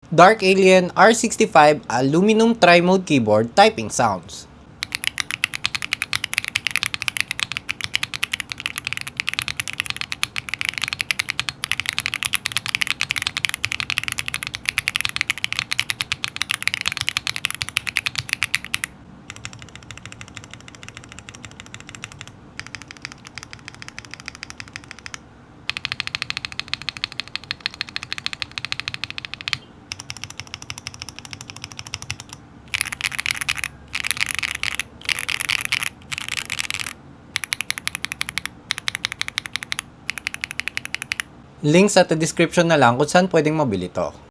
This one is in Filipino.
Dark Alien R65 Aluminum Tri-Mode Keyboard Typing Sounds. Link sa description na lang kung saan pwedeng mabili to.